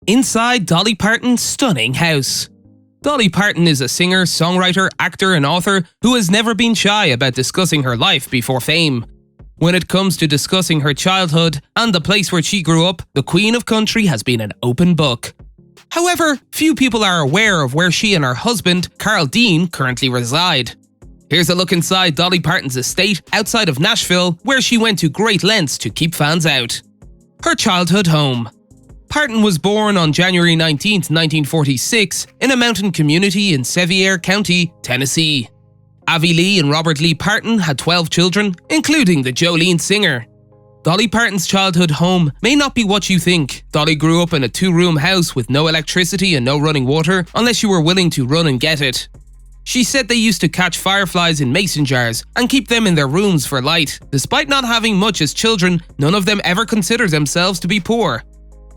Inside Dolly Parton's stunning house. Dolly Parton is a singer, songwriter, actor and author who has never been shy about discussing her life before fame. When it comes to discussing her childhood and the place where she grew up, the Queen of Country has been an open book. However, few people are aware of where she and her husband, Carl Dean, currently reside. Here's a look inside Dolly Parton's estate outside of Nashville, where she went to great lengths to keep fans out. Her childhood home. Parton was born on January 19, 1946, in a mountain community in Sevier County, Tennessee. Avi Lee and Robert Lee Parton had 12 children, including the Jolene singer. Dolly Parton's childhood home may not be what you think. Dolly grew up in a 2-room house with no electricity and no running water unless you were willing to run and get it. She said they used to catch fireflies in mason jars and keep them in their rooms for light. Despite not having much as children, none of them ever considered themselves to be poor.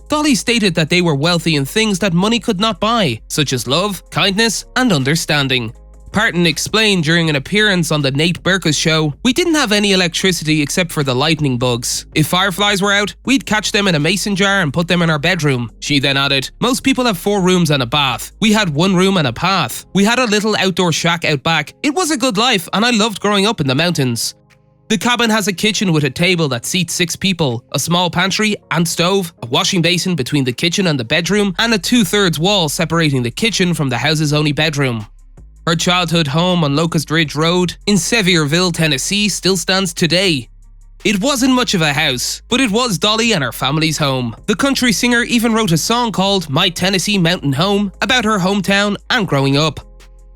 Dolly stated that they were wealthy in things that money could not buy, such as love, kindness, and understanding. Parton explained during an appearance on the Nate Berkus show, "We didn't have any electricity except for the lightning bugs. If fireflies were out, we'd catch them in a mason jar and put them in our bedroom." She then added, "Most people have 4 rooms and a bath. We had 1 room and a path. We had a little outdoor shack out back. It was a good life and I loved growing up in the mountains." The cabin has a kitchen with a table that seats 6 people, a small pantry and stove, a washing basin between the kitchen and the bedroom, and a 2/3 wall separating the kitchen from the house's only bedroom. Her childhood home on Locust Ridge Road in Sevierville, Tennessee still stands today. It wasn't much of a house, but it was Dolly and her family's home. The country singer even wrote a song called My Tennessee Mountain Home about her hometown and growing up.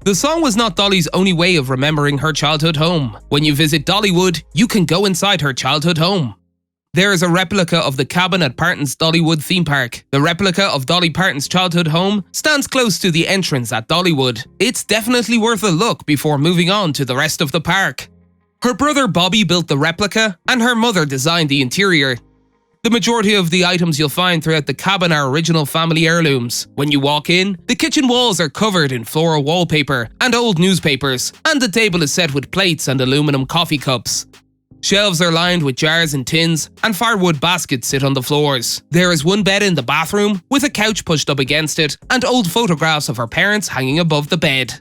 The song was not Dolly's only way of remembering her childhood home. When you visit Dollywood, you can go inside her childhood home. There is a replica of the cabin at Parton's Dollywood theme park. The replica of Dolly Parton's childhood home stands close to the entrance at Dollywood. It's definitely worth a look before moving on to the rest of the park. Her brother Bobby built the replica, and her mother designed the interior. The majority of the items you'll find throughout the cabin are original family heirlooms. When you walk in, the kitchen walls are covered in floral wallpaper and old newspapers, and the table is set with plates and aluminum coffee cups. Shelves are lined with jars and tins, and firewood baskets sit on the floors. There is 1 bed in the bathroom, with a couch pushed up against it, and old photographs of her parents hanging above the bed.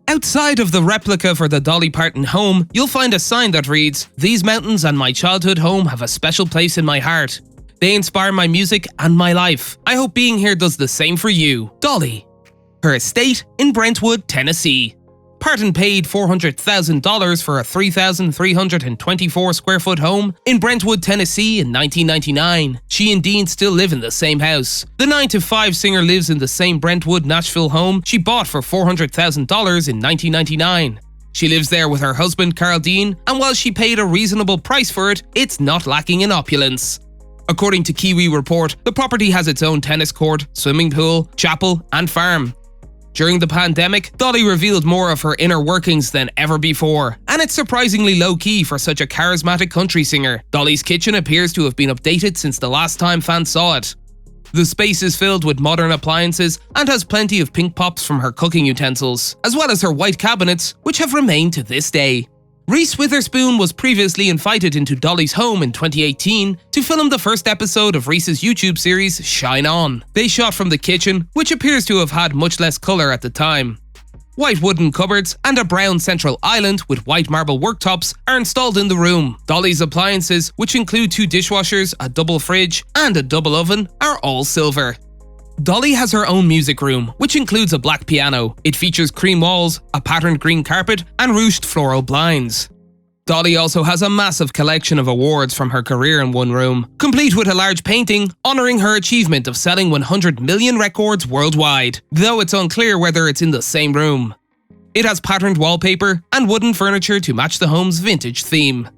Outside of the replica for the Dolly Parton home, you'll find a sign that reads, "These mountains and my childhood home have a special place in my heart. They inspire my music and my life. I hope being here does the same for you. Dolly." Her estate in Brentwood, Tennessee. Parton paid $400,000 for a 3,324 square foot home in Brentwood, Tennessee in 1999. She and Dean still live in the same house. The 9-to-5 singer lives in the same Brentwood, Nashville home she bought for $400,000 in 1999. She lives there with her husband Carl Dean, and while she paid a reasonable price for it, it's not lacking in opulence. According to Kiwi Report, the property has its own tennis court, swimming pool, chapel, and farm. During the pandemic, Dolly revealed more of her inner workings than ever before, and it's surprisingly low-key for such a charismatic country singer. Dolly's kitchen appears to have been updated since the last time fans saw it. The space is filled with modern appliances and has plenty of pink pops from her cooking utensils, as well as her white cabinets, which have remained to this day. Reese Witherspoon was previously invited into Dolly's home in 2018 to film the first episode of Reese's YouTube series Shine On. They shot from the kitchen, which appears to have had much less colour at the time. White wooden cupboards and a brown central island with white marble worktops are installed in the room. Dolly's appliances, which include 2 dishwashers, a double fridge, and a double oven, are all silver. Dolly has her own music room, which includes a black piano. It features cream walls, a patterned green carpet, and ruched floral blinds. Dolly also has a massive collection of awards from her career in one room, complete with a large painting honouring her achievement of selling 100 million records worldwide, though it's unclear whether it's in the same room. It has patterned wallpaper and wooden furniture to match the home's vintage theme.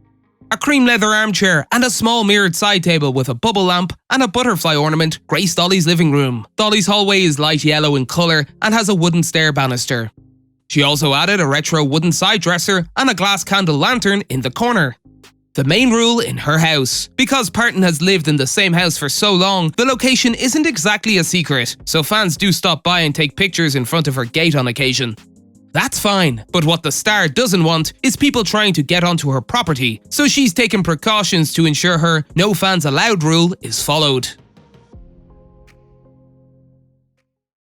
A cream leather armchair and a small mirrored side table with a bubble lamp and a butterfly ornament grace Dolly's living room. Dolly's hallway is light yellow in colour and has a wooden stair banister. She also added a retro wooden side dresser and a glass candle lantern in the corner. The main rule in her house. Because Parton has lived in the same house for so long, the location isn't exactly a secret, so fans do stop by and take pictures in front of her gate on occasion. That's fine, but what the star doesn't want is people trying to get onto her property, so she's taken precautions to ensure her "no fans allowed" rule is followed.